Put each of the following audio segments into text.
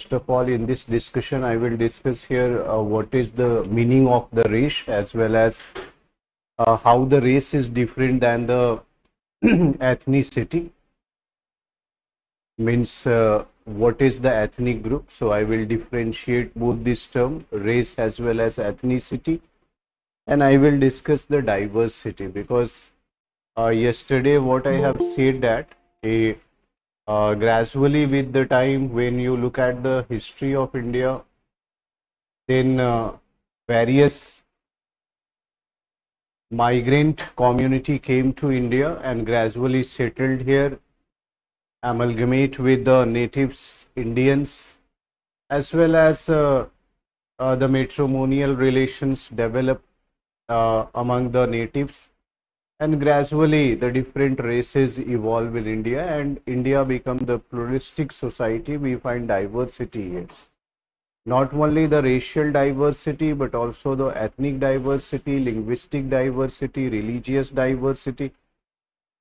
First of all, in this discussion, I will discuss here what is the meaning of the race, as well as how the race is different than the ethnicity. Means what is the ethnic group. So I will differentiate both this term, race as well as ethnicity, and I will discuss the diversity, because yesterday what I have said that gradually with the time, when you look at the history of India, then various migrant community came to India and gradually settled here, amalgamate with the natives, Indians, as well as the matrimonial relations developed among the natives, and gradually the different races evolve in India, and India become the pluralistic society. We find diversity here. Not only the racial diversity, but also the ethnic diversity, linguistic diversity, religious diversity.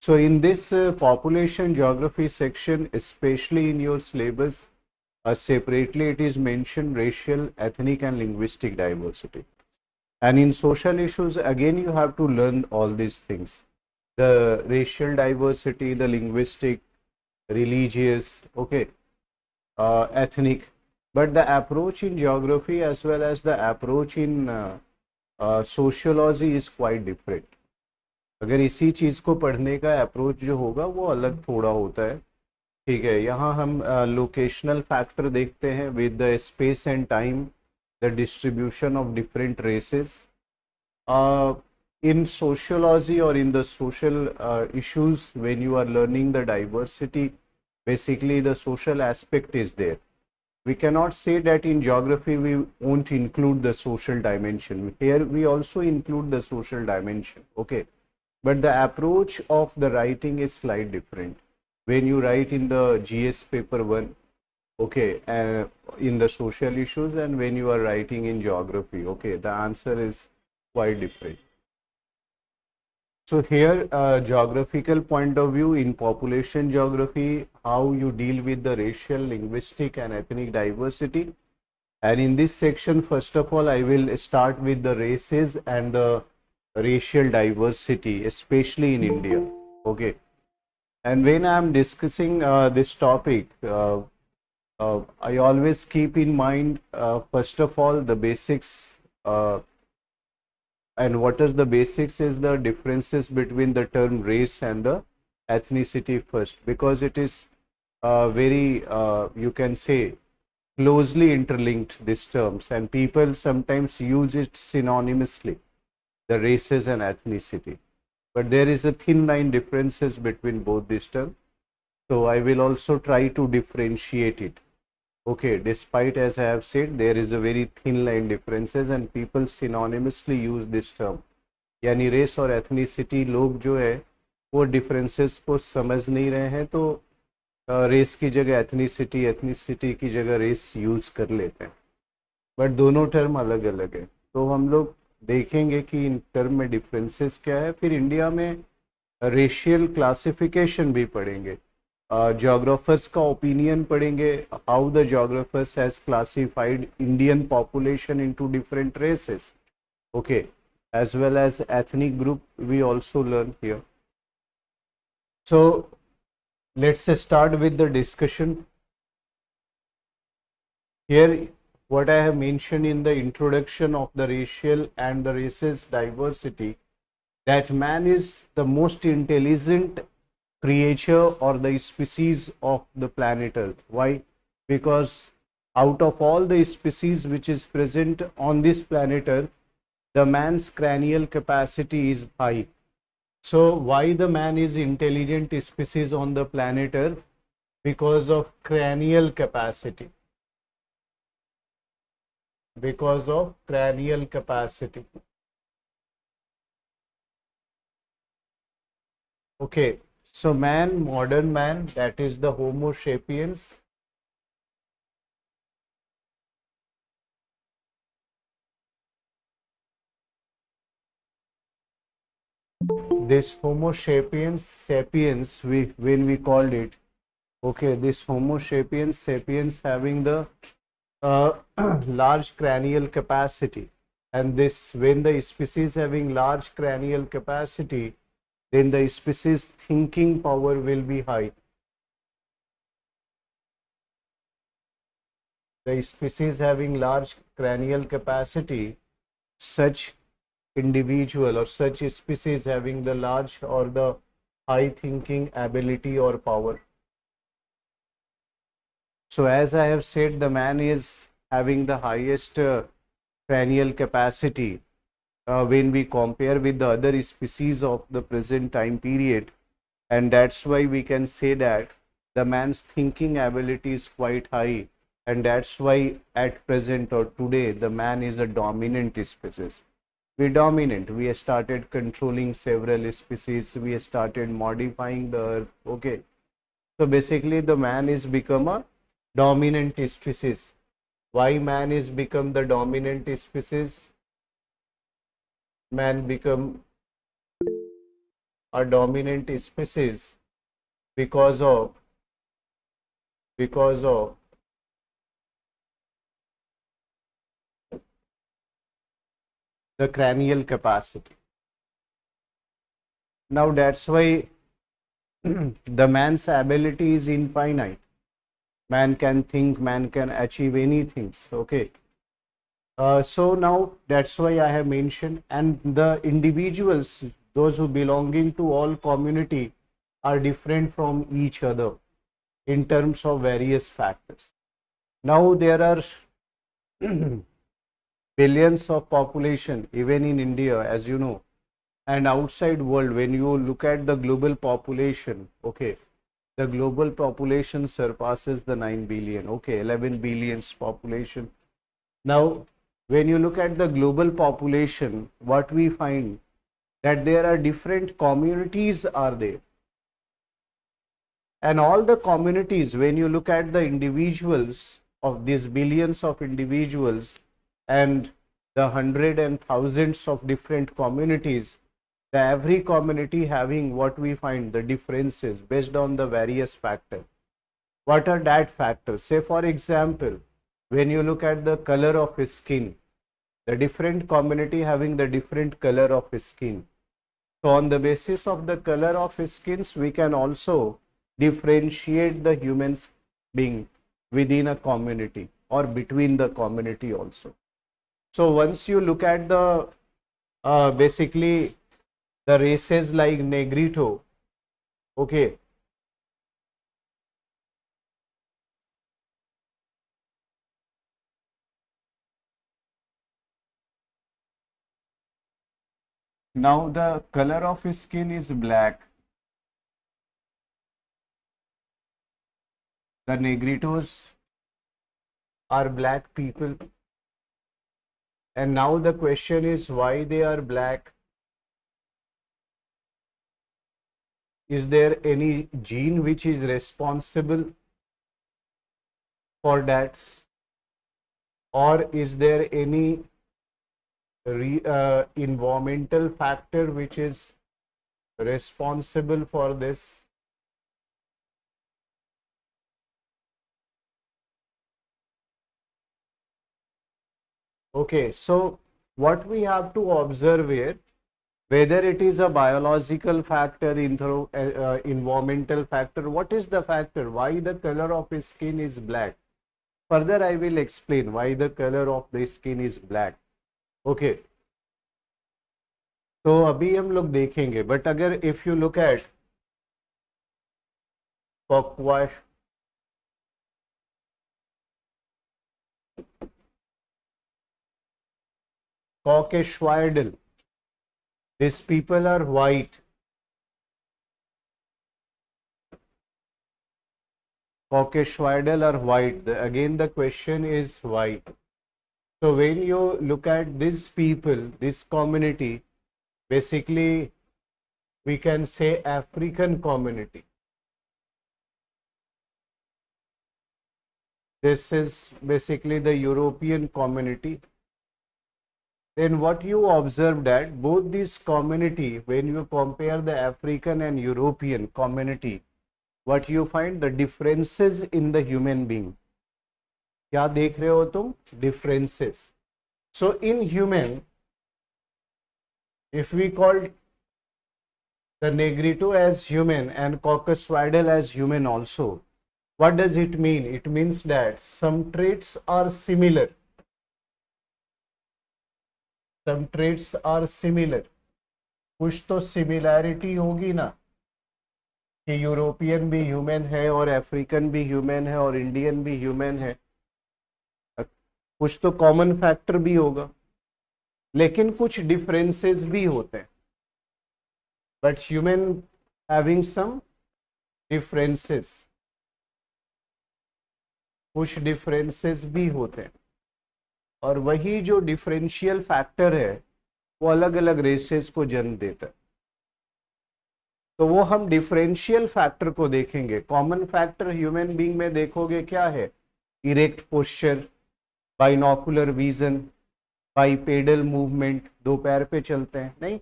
So in this population geography section, especially in your syllabus, separately it is mentioned racial, ethnic and linguistic diversity. And in social issues, again, you have to learn all these things. The racial diversity, the linguistic, religious, okay, ethnic. But the approach in geography as well as the approach in sociology is quite different. अगर इसी चीज़ को पढ़ने का approach जो होगा वो अलग थोड़ा होता है. ठीक है, यहाँ हम लोकेशनल फैक्टर देखते हैं with the space and time, the distribution of different races. In sociology or in the social issues, when you are learning the diversity, basically the social aspect is there. We cannot say that in geography we won't include the social dimension. Here we also include the social dimension, okay? But the approach of the writing is slightly different. When you write in the GS paper 1, okay, in the social issues, and when you are writing in geography, okay, the answer is quite different. So here, geographical point of view in population geography, how you deal with the racial, linguistic and ethnic diversity. And in this section, first of all, I will start with the races and the racial diversity, especially in India, okay. And when I am discussing this topic, I always keep in mind, first of all, the basics. And what is the basics is the differences between the term race and the ethnicity first, because it is very, you can say, closely interlinked, these terms, and people sometimes use it synonymously, the races and ethnicity. But there is a thin line differences between both these terms. So I will also try to differentiate it. Okay, despite, as I have said, there is a very thin line differences and people synonymously use this term. यानी race और ethnicity, लोग जो है वो differences को समझ नहीं रहे हैं, तो रेस की जगह एथनिसिटी, एथनिसिटी की जगह रेस यूज कर लेते हैं. बट दोनों टर्म अलग अलग है. तो हम लोग देखेंगे कि इन टर्म में डिफरेंसेस क्या है. फिर इंडिया में रेशियल क्लासिफिकेशन भी पढ़ेंगे, geographers का opinion पढ़ेंगे, how the geographers has classified Indian population into different races, okay, as well as ethnic group we also learn here. So let's start with the discussion. Here what I have mentioned in the introduction of the racial and the races diversity, that man is the most intelligent creature or the species of the planet Earth. Why? Because out of all the species which is present on this planet Earth, the man's cranial capacity is high. So why the man is intelligent species on the planet Earth? Because of cranial capacity. Because of cranial capacity. Okay. So man, modern man, that is the Homo sapiens, this Homo sapiens, when we called it, Okay, this Homo sapiens having the uh, large cranial capacity, and this when the species having large cranial capacity, then the species thinking power will be high. The species having large cranial capacity, such individual or such species having the large or the high thinking ability or power. So as I have said, the man is having the highest cranial capacity when we compare with the other species of the present time period, and that's why we can say that the man's thinking ability is quite high, and that's why at present or today the man is a dominant species. We dominant, we started controlling several species, we started modifying the earth. Okay, so basically the man is become a dominant species. Why man is become the dominant species? Man become a dominant species because of the cranial capacity. Now that's why the man's ability is infinite. Man can think, man can achieve anything. Okay. So now that's why I have mentioned, and the individuals, those who belonging to all community, are different from each other in terms of various factors. Now there are billions of population even in India, as you know, and outside world. When you look at the global population, okay, the global population surpasses the 9 billion. Okay, 11 billions population. Now when you look at the global population, what we find that there are different communities are there, and all the communities, when you look at the individuals of these billions of individuals and the hundred and thousands of different communities, the every community having what we find the differences based on the various factors. What are that factors? Say for example, when you look at the color of his skin, the different community having the different color of his skin. So on the basis of the color of his skins, we can also differentiate the humans being within a community or between the community also. So once you look at the basically the races like Negrito, okay, now the color of his skin is black. The Negritos are black people, and now the question is why they are black. Is there any gene which is responsible for that, or is there any environmental factor which is responsible for this? Okay, so what we have to observe here, whether it is a biological factor, environmental factor, what is the factor? Why the color of his skin is black? Further, I will explain why the color of the skin is black. Okay, तो अभी हम लोग देखेंगे, but अगर if you look eight Caucasoidal, these people are white. Caucasoidal are white. Again, the question is why. So when you look at these people, this community, basically we can say African community. This is basically the European community. Then what you observe that both these community, when you compare the African and European community, what you find the differences in the human being. क्या देख रहे हो तुम? Differences. So in human, if we call the negrito as human and caucasoidal as human also, what does it mean? It means that some traits are similar. Some traits are similar. कुछ तो similarity होगी ना, कि European भी human है और African भी human है और इंडियन भी ह्यूमन है, कुछ तो कॉमन फैक्टर भी होगा, लेकिन कुछ डिफरेंसेस भी होते हैं. But human having some differences, कुछ डिफरेंसेस भी होते हैं. और वही जो डिफरेंशियल फैक्टर है वो अलग अलग रेसेस को जन्म देता है. तो वो हम डिफरेंशियल फैक्टर को देखेंगे. कॉमन फैक्टर ह्यूमन बीइंग में देखोगे क्या है? Erect posture, binocular vision, bipedal movement, दो पैर पे चलते हैं, नहीं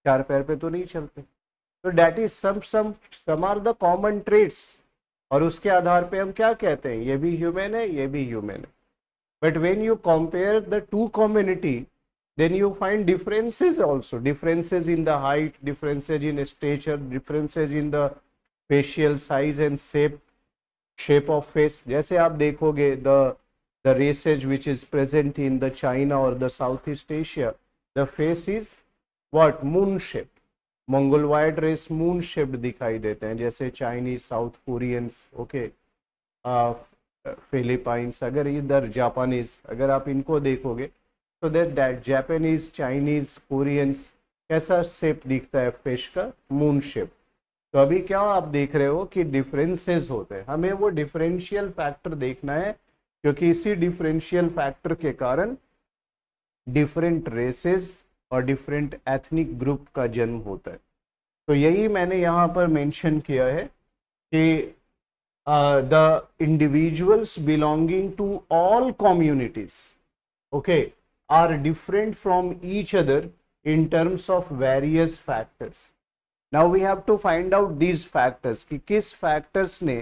चार पैर पे तो नहीं चलते. तो that is some are the common traits. और उसके आधार पे हम क्या कहते हैं? ये भी ह्यूमन है, ये भी ह्यूमन है. But when you compare the two community, then you find differences also, differences in the height, differences in stature, differences in the facial size and shape of face. जैसे आप देखोगे the races which is present in the China or the Southeast Asia, the face is what? Moon shaped. Mongoloid race moon shaped दिखाई देते हैं, जैसे Chinese, South Koreans, okay, Philippines, अगर इधर Japanese, अगर आप इनको देखोगे तो that Japanese, Chinese, Koreans कैसा शेप दिखता है फेस का? Moon shape. तो अभी क्या आप देख रहे हो कि डिफरेंसेस होते हैं. हमें वो डिफरेंशियल फैक्टर देखना है, क्योंकि इसी डिफरेंशियल फैक्टर के कारण डिफरेंट रेसेस और डिफरेंट एथनिक ग्रुप का जन्म होता है. तो यही मैंने यहाँ पर मेंशन किया है कि the individuals belonging to all communities, okay, are different from each other in terms of various factors. Now we have to find out these factors कि किस factors ने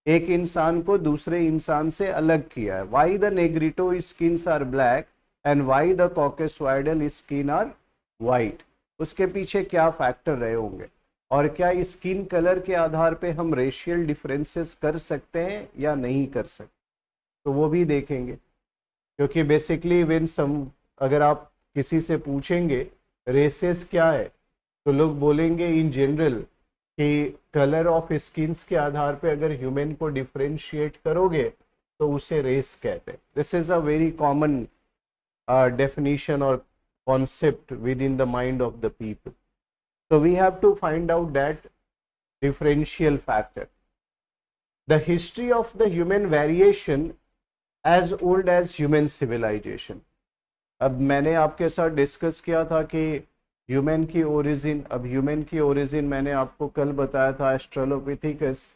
एक इंसान को दूसरे इंसान से अलग किया है. Why the negrito skins are black and why the caucasoidal skin are white. उसके पीछे क्या फैक्टर रहे होंगे, और क्या स्किन कलर के आधार पे हम रेशियल डिफरेंसेस कर सकते हैं या नहीं कर सकते, तो वो भी देखेंगे. क्योंकि बेसिकली अगर आप किसी से पूछेंगे रेसेस क्या है, तो लोग बोलेंगे इन जनरल कि कलर ऑफ स्किन्स के आधार पे अगर ह्यूमन को डिफरेंशिएट करोगे तो उसे रेस कहते हैं. This is a very common definition और concept within the mind of the people. So we have to find out that differential factor. The history of the human variation as old as human civilization. अब मैंने आपके साथ discuss किया था कि human की origin, अब human की ओरिजिन मैंने आपको कल बताया था Australopithecus,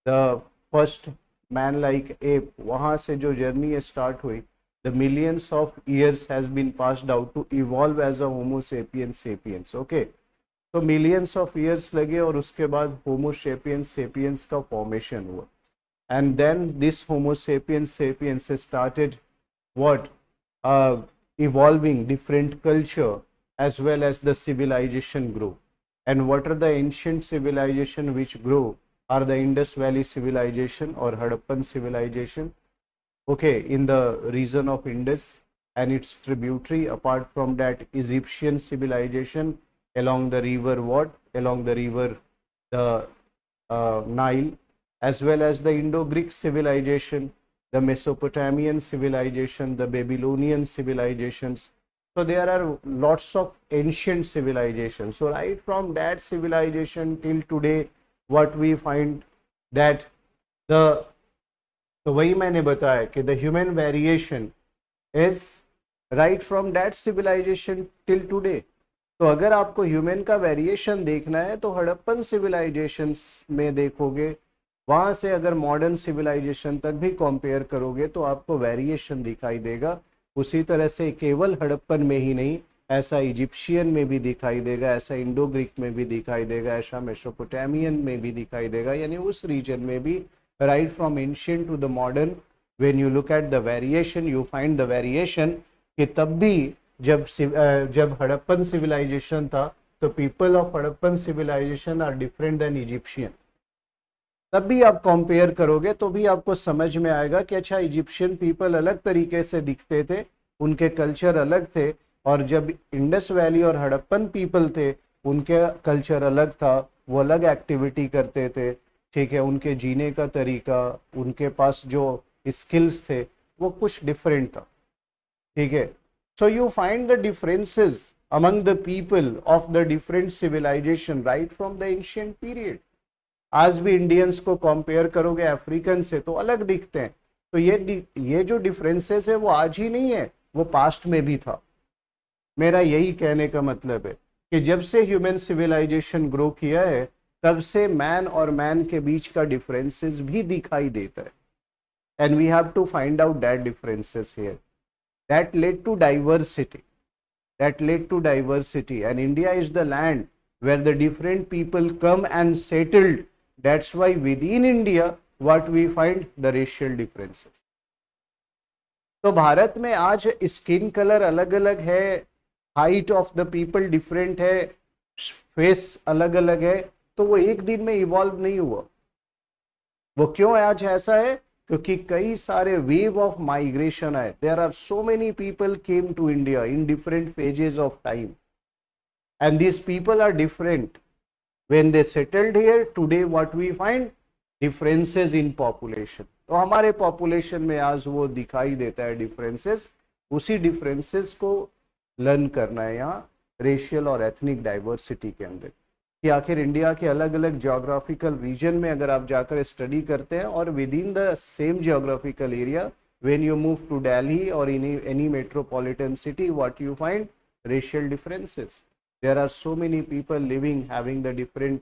the first man like ape, वहाँ से जो जर्नी स्टार्ट हुई, the millions of years has been passed out to evolve as a Homo sapiens sapiens. Okay, तो मिलियंस ऑफ ईयर्स लगे और उसके बाद होमो सेपियंस सेपियंस का फॉर्मेशन हुआ. And then this Homo sapiens sapiens started what, evolving different culture as well as the civilization grew. And what are the ancient civilization which grew are the Indus Valley civilization or Harappan civilization, okay, in the region of Indus and its tributary. Apart from that, Egyptian civilization along the river what, along the river the Nile, as well as the Indo-Greek civilization, the Mesopotamian civilization, the Babylonian civilizations. So there are lots of ancient civilizations. So right from that civilization till today, what we find that तो वही मैंने बताया कि the human variation is right from that civilization till today. तो अगर आपको human का variation देखना है तो हड़प्पन सिविलाइजेशन में देखोगे, वहां से अगर मॉडर्न सिविलाइजेशन तक भी कंपेयर करोगे तो आपको वेरिएशन दिखाई देगा. उसी तरह से केवल हड़प्पन में ही नहीं, ऐसा इजिप्शियन में भी दिखाई देगा, ऐसा इंडो ग्रीक में भी दिखाई देगा, ऐसा मेसोपोटामियन में भी दिखाई देगा, यानी उस रीजन में भी right from ancient to the modern when you look at the variation you find the variation कि तब भी जब हड़प्पन सिविलाइजेशन था तो people of Harappan civilisation are different than Egyptian. तब भी आप कंपेयर करोगे तो भी आपको समझ में आएगा कि अच्छा इजिप्शियन पीपल अलग तरीके से दिखते थे, उनके कल्चर अलग थे, और जब इंडस वैली और हड़प्पन पीपल थे उनके कल्चर अलग था, वो अलग एक्टिविटी करते थे, ठीक है, उनके जीने का तरीका, उनके पास जो स्किल्स थे वो कुछ डिफरेंट था, ठीक है। So you find the differences among the people of the different civilization right from the ancient period। आज भी इंडियंस को कंपेयर करोगे अफ्रीकन से तो अलग दिखते हैं, तो ये जो डिफरेंसेस है वो आज ही नहीं है, वो पास्ट में भी था। मेरा यही कहने का मतलब है कि जब से ह्यूमन सिविलाइजेशन ग्रो किया है तब से मैन और मैन के बीच का डिफरेंसेस भी दिखाई देता है, and we have to find out that differences here that led to diversity, and India is the land where the different people come and settled. That's why within India what we find the racial differences। तो भारत में आज skin colour अलग अलग है, height of the people different है, face अलग अलग है, तो वो एक दिन में इवॉल्व नहीं हुआ। वो क्यों आज ऐसा है? क्योंकि कई सारे वेव ऑफ माइग्रेशन आए। There are so many people came to India in different phases of time, and these people are different when they settled here. Today what we find differences in population. तो हमारे population में आज वो दिखाई देता है differences. उसी differences को लर्न करना है यहाँ रेशियल और एथनिक डाइवर्सिटी के अंदर, कि आखिर इंडिया के अलग अलग ज्योग्राफिकल रीजन में अगर आप जाकर स्टडी करते हैं और within the same geographical area when you move to Delhi और in any metropolitan city what you find racial differences. There are so many people living having the different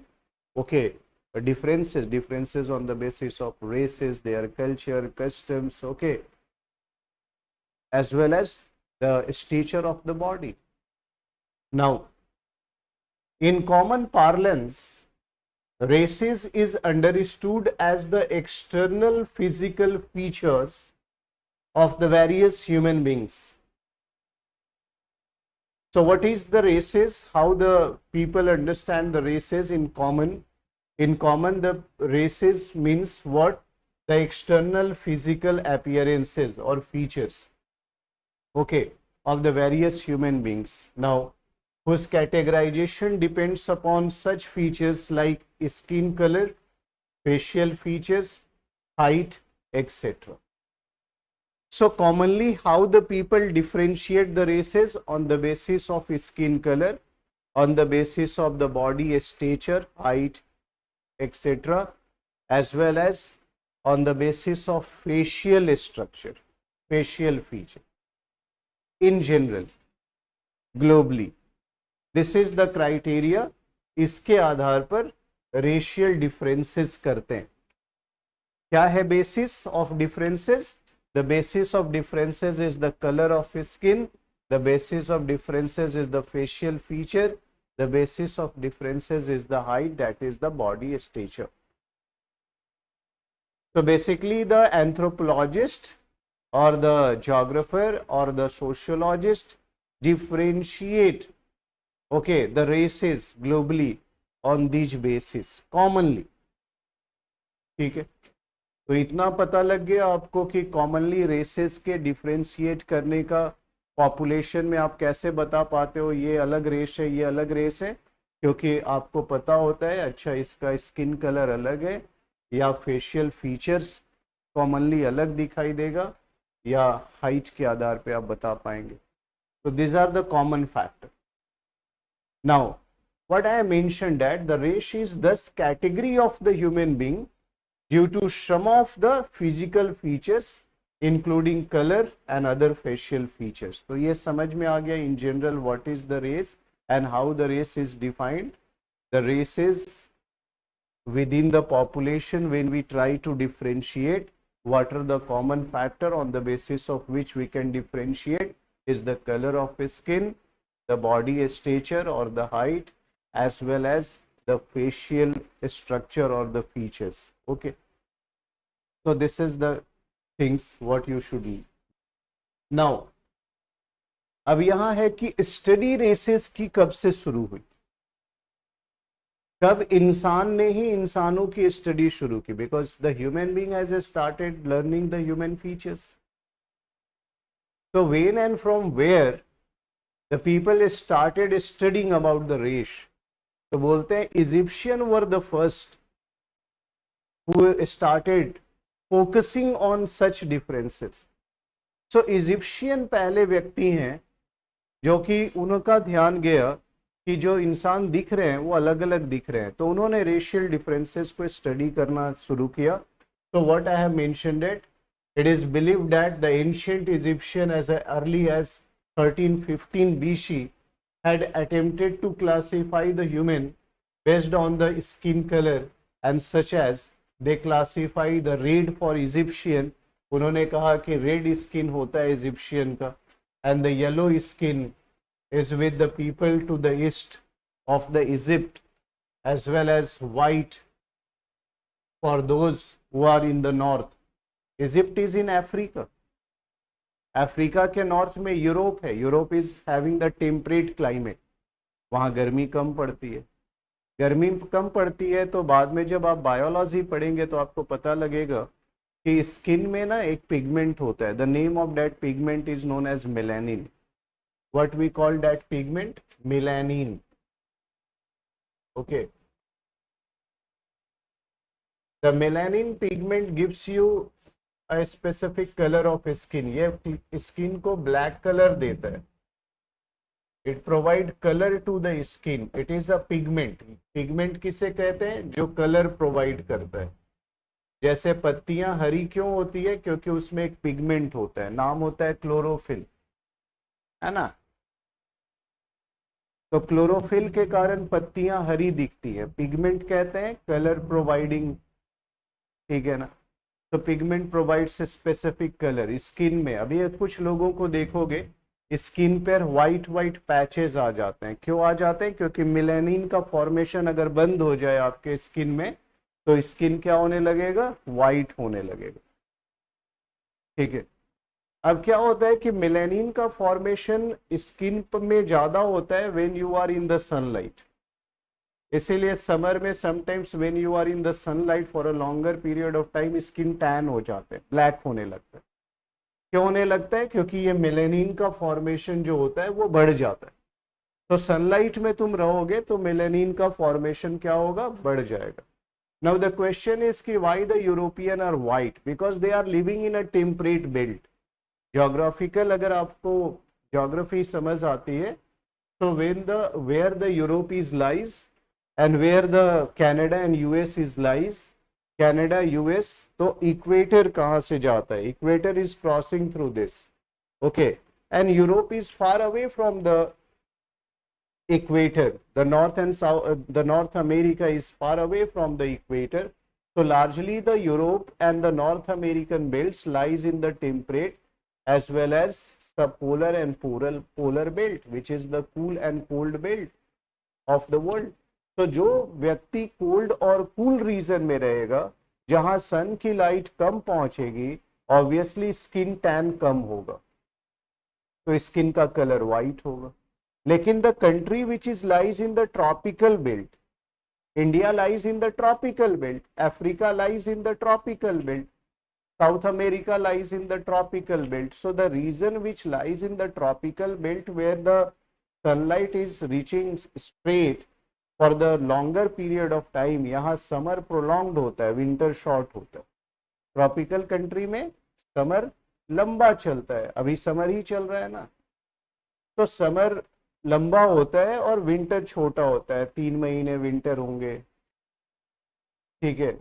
differences on the basis of races, their culture, customs, okay, as well as the stature of the body. Now in common parlance, races is understood as the external physical features of the various human beings. So what is the races? How the people understand the races in common? In common, the races means what? The external physical appearances or features, okay, of the various human beings. Now whose categorization depends upon such features like skin color, facial features, height, etc. So commonly how the people differentiate the races? On the basis of skin color, on the basis of the body stature, height, etc., as well as on the basis of facial structure, facial feature. In general, globally, this is the criteria. इसके आधार पर racial differences करते हैं। क्या है basis of differences? The basis of differences is the colour of skin, the basis of differences is the facial feature, the basis of differences is the height, that is the body stature. So basically the anthropologist or the geographer or the sociologist differentiate, okay, the races globally on these basis commonly। ठीक है, तो इतना पता लग गया आपको कि commonly races के डिफरेंशिएट करने का पॉपुलेशन में आप कैसे बता पाते हो ये अलग रेस है, ये अलग रेस है, क्योंकि आपको पता होता है अच्छा इसका स्किन कलर अलग है या फेशियल फीचर्स कॉमनली अलग दिखाई देगा या हाइट के आधार पे आप बता पाएंगे। तो this are the common factor. Now what I mentioned that the race is this category of the human being due to some of the physical features including colour and other facial features. तो ये समझ में आ गया in general what is the race and how the race is defined. The races within the population, when we try to differentiate, what are the common factor on the basis of which we can differentiate is the color of skin, the body stature or the height, as well as the facial structure or the features. Okay, so this is the things what you should know. Now, अब यहां है कि study races की कब से शुरू हुई, कब इंसान ने ही इंसानों की स्टडी शुरू की, because the human being has started learning the human features. So when and from where the people started studying about the race? तो बोलते हैं Egyptian were the first who started focusing on such differences. So Egyptian पहले व्यक्ति हैं जो कि उनका ध्यान गया कि जो इंसान दिख रहे हैं वो अलग अलग दिख रहे हैं, तो उन्होंने रेशियल डिफरेंसेस को स्टडी करना शुरू किया. तो what I have mentioned it, it is believed that the ancient Egyptian as early as 1315 BC had attempted to classify the human based on the skin color, and such as they classify the red for Egyptian. उन्होंने कहा कि red skin होता है Egyptian का, and the yellow skin is with the people to the east of the Egypt, as well as white for those who are in the north. Egypt is in Africa. Africa के north में Europe है. Europe is having the temperate climate. वहां गर्मी कम पड़ती है. गर्मी कम पड़ती है तो बाद में जब आप बायोलॉजी पढ़ेंगे तो आपको पता लगेगा कि स्किन में ना एक पिगमेंट होता है. The name of that pigment is known as melanin. What we call that pigment? Melanin. Okay, the melanin pigment gives you a specific color of skin. ये स्किन को ब्लैक कलर देता है. It provide colour to the skin. It is a pigment. Pigment किसे कहते हैं? जो colour provide करता है. जैसे पत्तियां हरी क्यों होती है? क्योंकि उसमें एक पिगमेंट होता है, नाम होता है क्लोरोफिल, है ना. तो क्लोरोफिल के कारण पत्तियां हरी दिखती है. पिगमेंट कहते हैं कलर प्रोवाइडिंग, ठीक है ना. तो pigment provides specific colour. Skin में अभी कुछ लोगों को देखोगे स्किन पर व्हाइट व्हाइट पैचेस आ जाते हैं. क्यों आ जाते हैं? क्योंकि मेलानिन का फॉर्मेशन अगर बंद हो जाए आपके स्किन में तो स्किन क्या होने लगेगा? व्हाइट होने लगेगा. ठीक है. अब क्या होता है कि मेलानिन का फॉर्मेशन स्किन में ज्यादा होता है when you are in the sunlight. इसीलिए समर में sometimes when you are in the sunlight for a longer period of time skin tan हो जाते हैं, ब्लैक होने लगता है. क्यों होने लगता है? क्योंकि ये मेलानिन का फॉर्मेशन जो होता है वो बढ़ जाता है. तो सनलाइट में तुम रहोगे तो मेलानिन का फॉर्मेशन क्या होगा? बढ़ जाएगा. नाउ द क्वेश्चन इज कि why the European are white? Because they are living in a temperate belt. Geographical अगर आपको ज्योग्राफी समझ आती है तो where the Europe is lies and where the Canada and US is lies, Canada US, तो equator कहाँ से जाता है? Equator is crossing through this. Okay, and Europe is far away from the equator. The North and South, the North America is far away from the equator. So largely the Europe and the North American belts lies in the temperate as well as subpolar and polar belt, which is the cool and cold belt of the world. तो जो व्यक्ति cold और cool reason में रहेगा जहां सन की light कम पहुंचेगी, obviously skin tan कम होगा, तो स्किन का कलर व्हाइट होगा. लेकिन the country which is lies in the tropical belt, India lies in the tropical belt, Africa lies in the tropical belt, South America lies in the tropical belt. So the region which lies in the tropical belt where the sunlight is reaching straight for the longer period of time, यहाँ summer prolonged होता है, winter short होता है. Tropical country में summer लंबा चलता है. अभी समर ही चल रहा है ना, तो समर लंबा होता है और विंटर छोटा होता है. 3 महीने विंटर होंगे, ठीक है.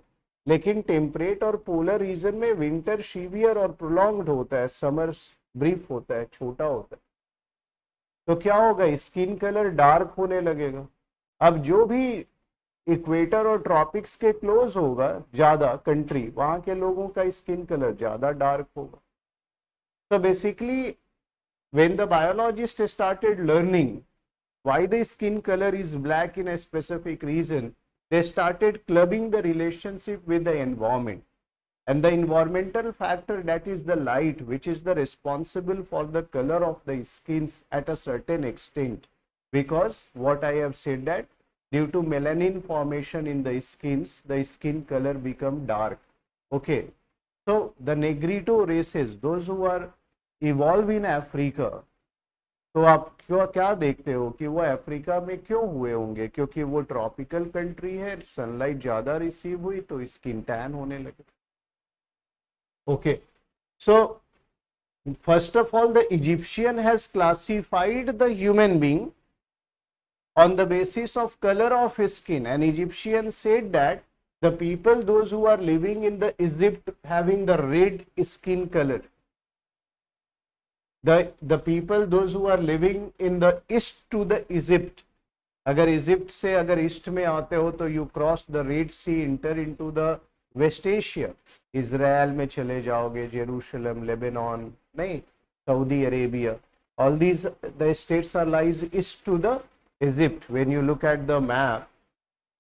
लेकिन टेम्परेट और पोलर रीजन में विंटर सीवियर और प्रोलॉन्ग्ड होता है, समर ब्रीफ होता है, छोटा होता है. तो क्या होगा? स्किन कलर डार्क होने लगेगा. अब जो भी इक्वेटर और ट्रॉपिक्स के क्लोज होगा ज्यादा कंट्री, वहां के लोगों का स्किन कलर ज्यादा डार्क होगा. तो basically when the biologist started learning why the skin color is black in a specific region, they started clubbing the relationship with the environment. And the environmental factor, that is the light, which is the responsible for the color of the skins at a certain extent. Because what I have said, that due to melanin formation in the skins, the skin color become dark. Okay. So the Negrito races, those who are evolve in Africa, तो आप क्यों क्या देखते हो कि वो Africa में क्यों हुए होंगे? क्योंकि वो ट्रॉपिकल कंट्री है, सनलाइट ज्यादा रिसीव हुई तो स्किन टैन होने लगे. Okay, so first of all, the Egyptian has classified the human being on the basis of color of his skin. And Egyptian said that the people, those who are living in the Egypt having the red skin color, the people, those who are living in the east to the Egypt, अगर Egypt से अगर east में आते हो तो you cross the Red Sea, enter into the West Asia, Israel में चले जाओगे, जेरूशलम, लेबनान, नहीं, Saudi Arabia, all these the states are lies east to the Egypt. When you look at the map,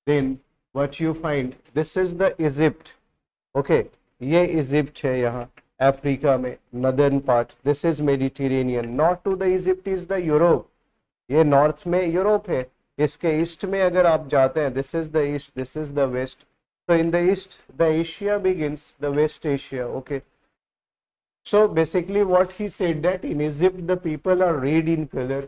then what you find, this is the Egypt. Okay, ये Egypt है यहाँ Africa में, northern part, this is Mediterranean. North to the Egypt is the Europe, ये north में Europe है. इसके east में अगर आप जाते हैं, this is the east, this is the west. So in the east, the Asia begins, the West Asia. Okay. So basically what he said, that in Egypt the people are red in color,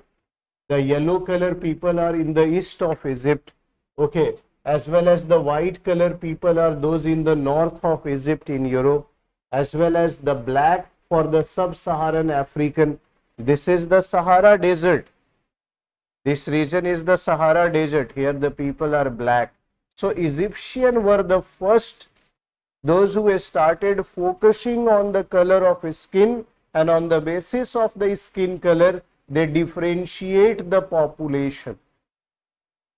the yellow color people are in the east of Egypt. Okay. As well as the white color people are those in the north of Egypt in Europe, as well as the black for the sub-Saharan African. This is the Sahara Desert. This region is the Sahara Desert. Here the people are black. So Egyptian were the first, those who started focusing on the color of skin, and on the basis of the skin color they differentiate the population.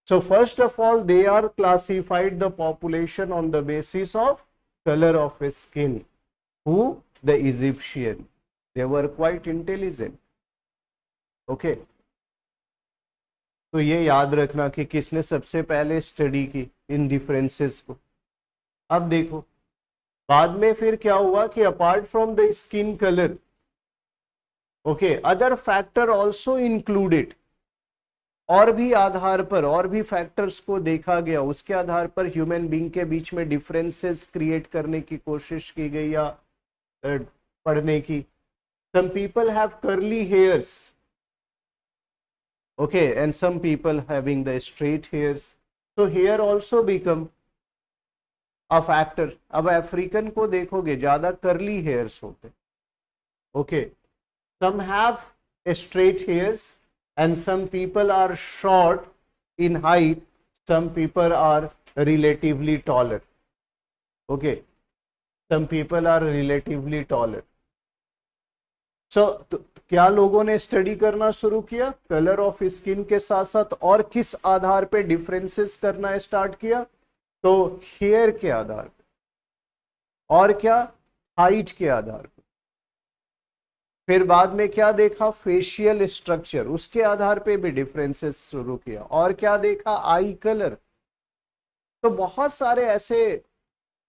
So first of all, they are classified the population on the basis of color of skin. Who? The Egyptian. They were quite intelligent. Okay. तो ये याद रखना कि किसने सबसे पहले study की इन differences को. अब देखो बाद में फिर क्या हुआ कि apart from the skin colour, okay, other factor also included. और भी आधार पर और भी फैक्टर्स को देखा गया, उसके आधार पर ह्यूमन बीइंग के बीच में डिफरेंसेस क्रिएट करने की कोशिश की गई या पढ़ने की. Some people have curly hairs, okay, and some people having the straight hairs. So here also become a factor. अब अफ्रीकन को देखोगे ज्यादा कर्ली हेयर्स होते. Okay, some have straight hairs and some people are short in height, some people are relatively taller. Okay, some people are relatively taller. So क्या लोगों ने study करना शुरू किया कलर ऑफ स्किन के साथ साथ, और किस आधार पे डिफरेंसेस करना स्टार्ट किया? तो हेयर के आधार पे, और क्या, हाइट के आधार पे. फिर बाद में क्या देखा? फेशियल स्ट्रक्चर, उसके आधार पे भी डिफरेंसेस शुरू किया. और क्या देखा? आई कलर. तो बहुत सारे ऐसे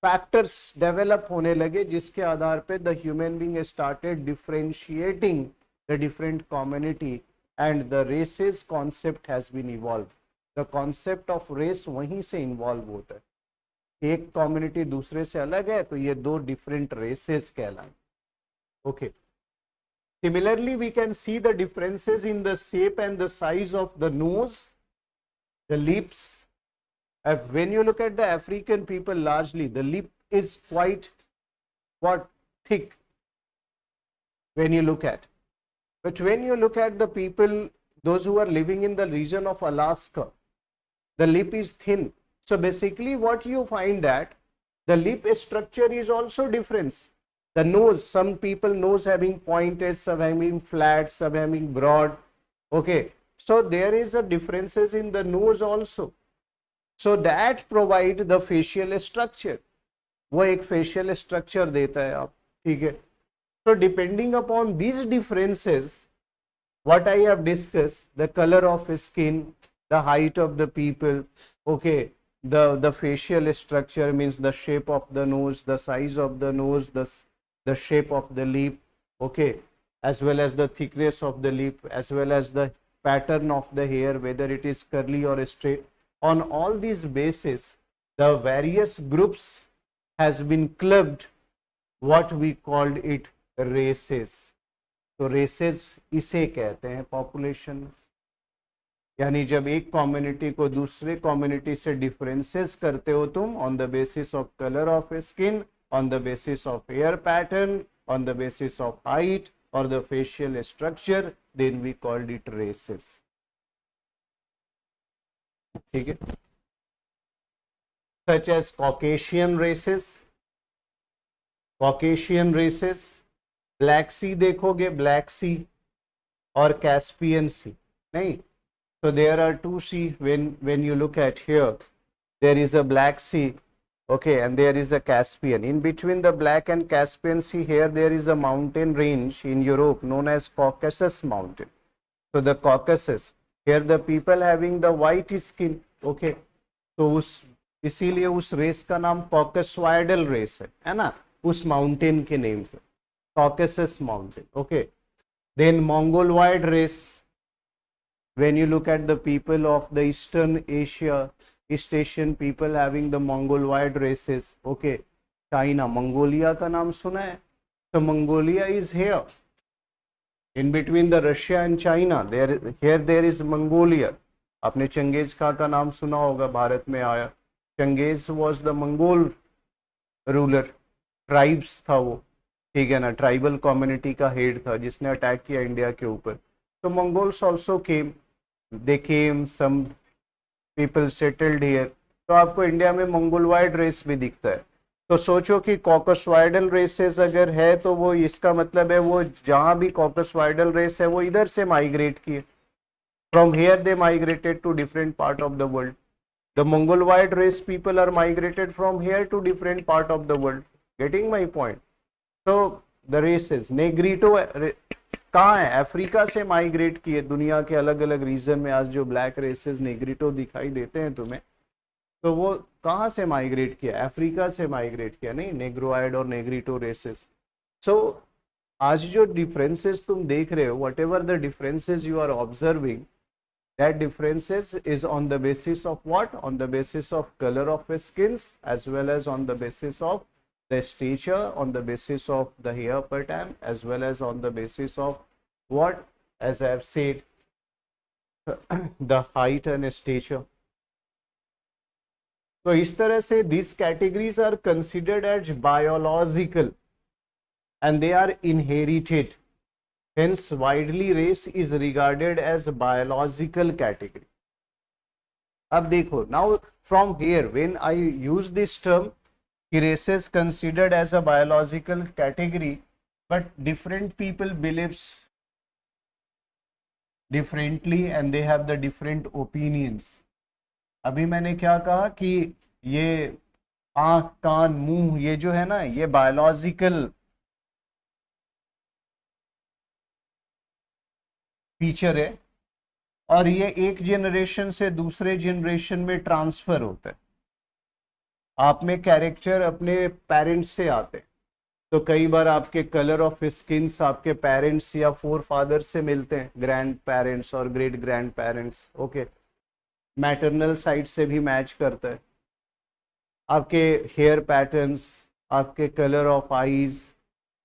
फैक्टर्स डेवलप होने लगे जिसके आधार पे the human being started differentiating the different community, and the races concept has been evolved. The concept of race वहीं से involve होता है. एक community दूसरे से अलग है तो ये दो different races कहलाएं. Okay. Similarly, we can see the differences in the shape and the size of the nose, the lips. When you look at the African people, largely the lip is quite thick when you look at. But when you look at the people, those who are living in the region of Alaska, the lip is thin. So basically what you find that the lip structure is also different. The nose, some people nose having pointed, some having flat, some having broad. Okay, so there is a differences in the nose also. So that provide the facial structure. वो एक facial structure देता है आप, ठीक है. So depending upon these differences, what I have discussed, the color of skin, the height of the people, okay, the facial structure means the shape of the nose, the size of the nose, the shape of the lip, okay, as well as the thickness of the lip, as well as the pattern of the hair, whether it is curly or straight. On all these bases, the various groups has been clubbed, what we called it races. तो races इसे कहते हैं population, यानी जब एक community को दूसरे community से डिफरेंसेस करते हो तुम on the basis of colour of skin, on the basis of hair pattern, on the basis of height और the facial structure, then we called it races. ठीक है, such as Caucasian races, Caucasian races, black सी देखोगे, black सी और Caspian सी नहीं. So there are two sea when you look at here, there is a Black Sea, okay, and there is a Caspian. In between the Black and Caspian Sea, here there is a mountain range in Europe known as Caucasus Mountain. So the Caucasus, here the people having the white skin, okay, तो उस इसीलिए उस race का नाम कॉकसवाइडल race है ना, उस mountain के नेम पे, Caucasus Mountain, okay. Then Mongoloid race, when you look at the people of the Eastern Asia, East Asian people having the Mongoloid races, okay. China, Mongolia का नाम सुना है, so Mongolia is here, in between the Russia and China, there is Mongolia. आपने Genghis Khan का नाम सुना होगा, भारत में आया. Genghis was the Mongol ruler, tribes था वो, ठीक है ना, ट्राइबल कम्युनिटी का हेड था जिसने अटैक किया इंडिया के ऊपर. तो Mongols also came, they came, some people settled here. तो आपको इंडिया में मंगोलवाइड रेस भी दिखता है. तो सोचो कि कॉकसवाइडल रेसेस अगर है तो वो इसका मतलब है वो जहां भी कॉकसवाइडल रेस है वो इधर से माइग्रेट किए. From here they migrated to different part of the world. The Mongoloid race people are migrated from here to different part of the world. Getting my point. तो द रेसेस, नेग्रीटो कहाँ है, Africa से migrate किए दुनिया के अलग अलग reason में. आज जो ब्लैक रेसेस नेग्रीटो दिखाई देते हैं तुम्हें, तो वो कहाँ से माइग्रेट किया, अफ्रीका से माइग्रेट किया, नहीं, नेग्रोइड और नेग्रीटो रेसेस. सो आज जो डिफरेंसेस तुम देख रहे हो, whatever the differences you are observing, that differences is on the basis of what, on the basis of color of skins, as well as on the basis of the stature, on the basis of the hair pattern, as well as on the basis of what, as I have said, the height and stature. तो इस तरह से these categories are considered as biological and they are inherited. Hence, widely race is regarded as a biological category. अब देखो, now from here, when I use this term, races considered as a biological category, but different people believes differently and they have the different opinions. अभी मैंने क्या कहा कि ये आँख, कान, मुंह, ये जो है ना, ये बायोलॉजिकल फीचर है और ये एक जनरेशन से दूसरे जनरेशन में ट्रांसफर होता है. आप में कैरेक्टर अपने पेरेंट्स से आते हैं, तो कई बार आपके कलर ऑफ स्किन्स आपके पेरेंट्स या फोर फादर से मिलते हैं, ग्रैंड पेरेंट्स और great grand parents, okay. Maternal side से भी मैच करता है. आपके हेयर पैटर्न्स, आपके कलर ऑफ आईज,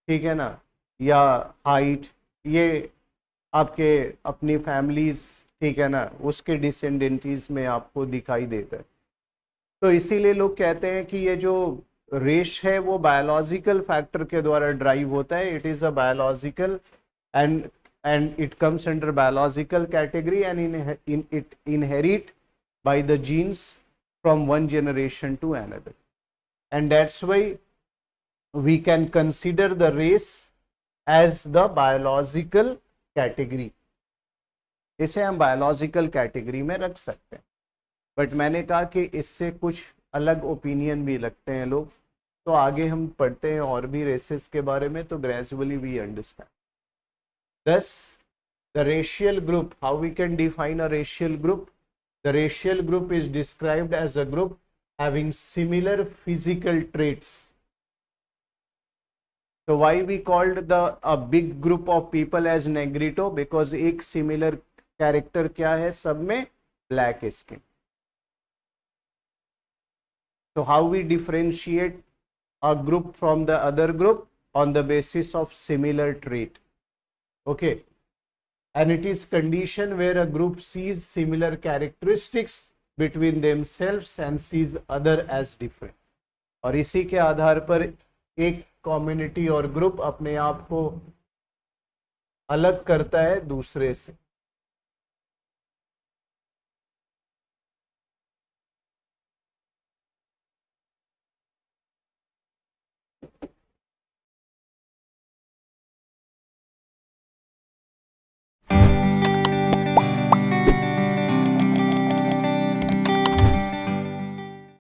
ठीक है ना, या हाइट, ये आपके अपनी फैमिलीज, ठीक है ना, उसके डिसेंडेंटीज में आपको दिखाई देता है. तो इसीलिए लोग कहते हैं कि ये जो रेस है वो बायोलॉजिकल फैक्टर के द्वारा ड्राइव होता है. It is a biological and it comes under biological category and it inherit by the genes from one generation to another, and that's why we can consider the race as the biological category. इसे हम biological category में रख सकते हैं. But मैंने कहा कि इससे कुछ अलग ओपिनियन भी रखते हैं लोग. तो आगे हम पढ़ते हैं और भी रेसेस के बारे में, तो gradually we understand. Thus The racial group, how we can define a racial group? The racial group is described as a group having similar physical traits. So why we called the a big group of people as negrito? Because एक similar character क्या है सब में? Black skin. So how we differentiate a group from the other group? On the basis of similar trait. Okay. And it is condition where a group sees similar characteristics between themselves and sees other as different. और इसी के आधार पर एक community और group अपने आप को अलग करता है दूसरे से.